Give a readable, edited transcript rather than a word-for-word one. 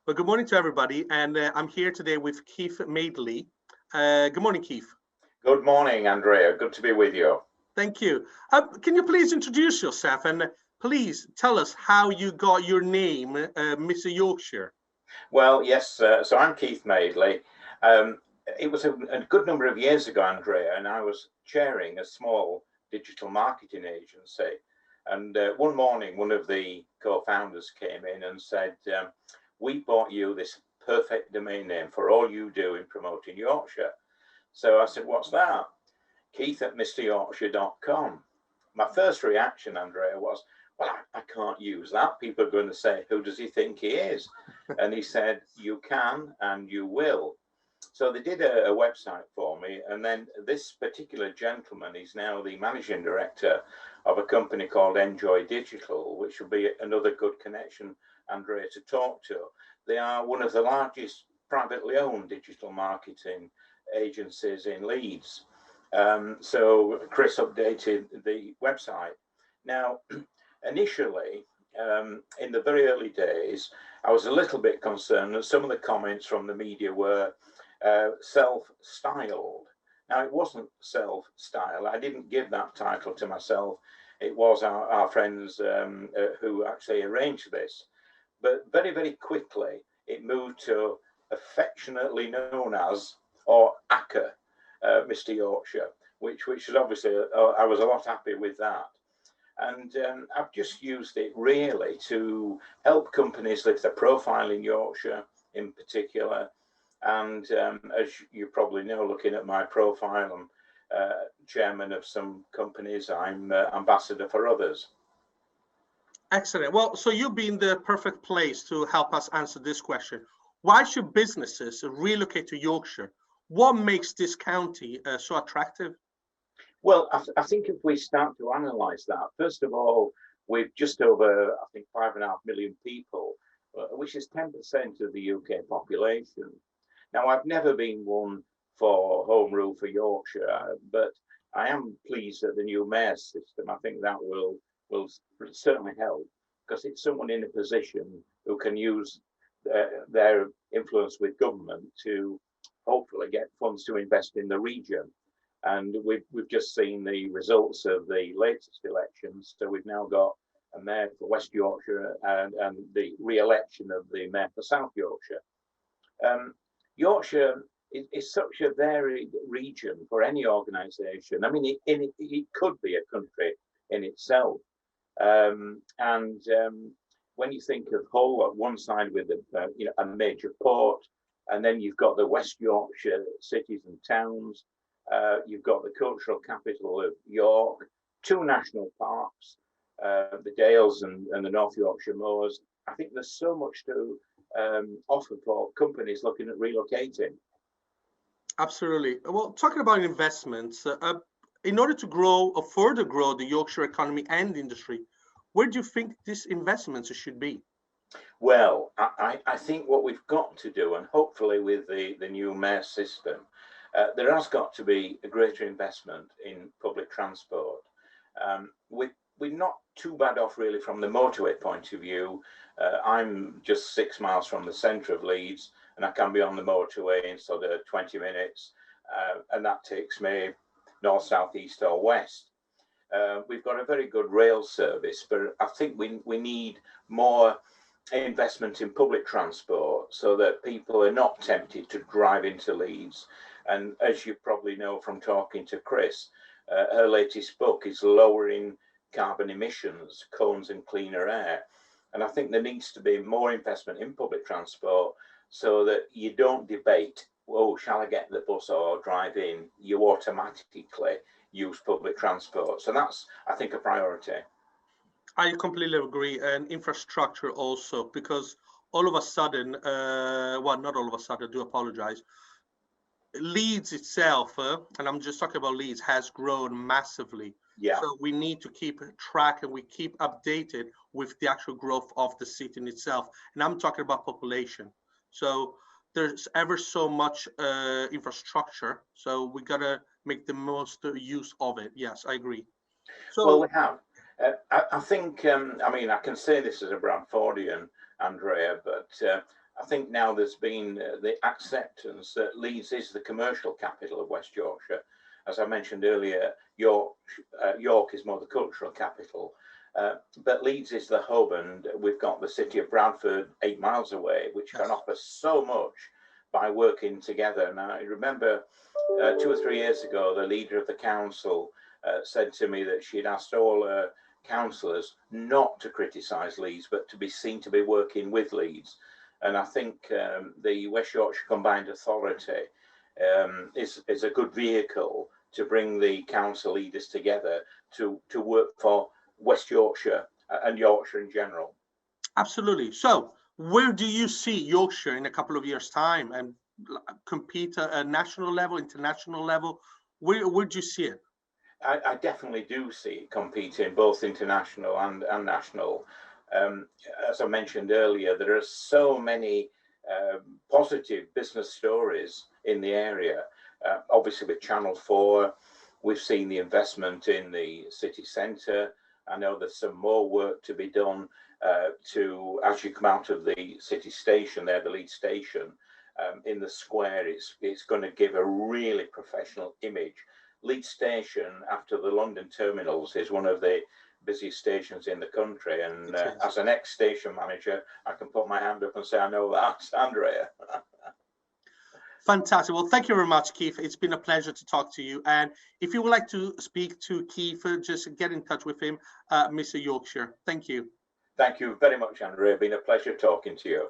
Well, good morning to everybody, and I'm here today with Keith Madeley. Good morning, Keith. Good morning, Andrea. Good to be with you. Thank you. Can you please introduce yourself and please tell us how you got your name, Mr. Yorkshire? Well, yes, so I'm Keith Madeley. It was a good number of years ago, Andrea, and I was chairing a small digital marketing agency. And one morning, one of the co-founders came in and said, we bought you this perfect domain name for all you do in promoting Yorkshire. So I said, what's that? Keith at MrYorkshire.com. My first reaction, Andrea, was, well, I can't use that. People are going to say, who does he think he is? And he said, you can and you will. So they did a website for me. And then this particular gentleman is now the managing director of a company called Enjoy Digital, which will be another good connection, Andrea, to talk to. They are one of the largest privately owned digital marketing agencies in Leeds. So Chris updated the website. Now, initially, in the very early days, I was a little bit concerned that some of the comments from the media were self-styled. Now, it wasn't self-styled. I didn't give that title to myself. It was our friends who actually arranged this. But very, very quickly, it moved to affectionately known as, or ACCA, Mr. Yorkshire, which is obviously, I was a lot happy with that. And I've just used it really to help companies lift their profile in Yorkshire in particular. And as you probably know, looking at my profile, I'm chairman of some companies, I'm ambassador for others. Excellent. Well, so you've been the perfect place to help us answer this question. Why should businesses relocate to Yorkshire? What makes this county so attractive? Well, I think if we start to analyse that, first of all, we've just over, I think, 5.5 million people, which is 10% of the UK population. Now, I've never been one for home rule for Yorkshire, but I am pleased that the new mayor system, I think that will certainly help, because it's someone in a position who can use their influence with government to hopefully get funds to invest in the region. And we've just seen the results of the latest elections. So we've now got a mayor for West Yorkshire and the re-election of the mayor for South Yorkshire. Yorkshire is such a varied region for any organisation. I mean, it could be a country in itself. When you think of Hull at one side with a major port, and then you've got the West Yorkshire cities and towns, you've got the cultural capital of York, 2 national parks, the Dales and the North Yorkshire Moors. I think there's so much to offer for companies looking at relocating. Absolutely. Well, talking about investments, in order to grow or further grow the Yorkshire economy and industry, where do you think these investments should be? Well, I think what we've got to do, and hopefully with the new mayor system, there has got to be a greater investment in public transport. We're not too bad off really from the motorway point of view. I'm just 6 miles from the centre of Leeds, and I can be on the motorway in sort of 20 minutes, and that takes me north, south, east or west. We've got a very good rail service, but I think we need more investment in public transport so that people are not tempted to drive into Leeds. And as you probably know from talking to Chris, her latest book is Lowering Carbon Emissions, Cones and Cleaner Air. And I think there needs to be more investment in public transport so that you don't debate, oh, shall I get the bus or drive in? You automatically use public transport. So that's, I think, a priority. I completely agree. And infrastructure also, because all of a sudden, well, not all of a sudden, I do apologize. Leeds itself, and I'm just talking about Leeds, has grown massively. Yeah. So we need to keep track and we keep updated with the actual growth of the city in itself. And I'm talking about population. So there's ever so much infrastructure. So we gotta make the most use of it. Yes, I agree. So well, we have. I think, I mean, I can say this as a Bradfordian, Andrea, but I think now there's been the acceptance that Leeds is the commercial capital of West Yorkshire. As I mentioned earlier, York is more the cultural capital. But Leeds is the hub, and we've got the city of Bradford 8 miles away, which can offer so much by working together. And I remember 2 or 3 years ago, the leader of the council said to me that she'd asked all her councillors not to criticise Leeds, but to be seen to be working with Leeds. And I think the West Yorkshire Combined Authority is a good vehicle to bring the council leaders together to work for West Yorkshire and Yorkshire in general. Absolutely. So where do you see Yorkshire in a couple of years' time and compete at a national level, international level? Where do you see it? I definitely do see it competing both international and national. As I mentioned earlier, there are so many positive business stories in the area. Obviously with Channel 4, we've seen the investment in the city centre. I know there's some more work to be done to, as you come out of the city station there, the Leeds station, in the square, it's going to give a really professional image. Leeds station, after the London terminals, is one of the busiest stations in the country. And as an ex-station manager, I can put my hand up and say I know that, Andrea. Fantastic. Well, thank you very much, Keith. It's been a pleasure to talk to you. And if you would like to speak to Keith, just get in touch with him, Mr. Yorkshire. Thank you. Thank you very much, Andrea. It's been a pleasure talking to you.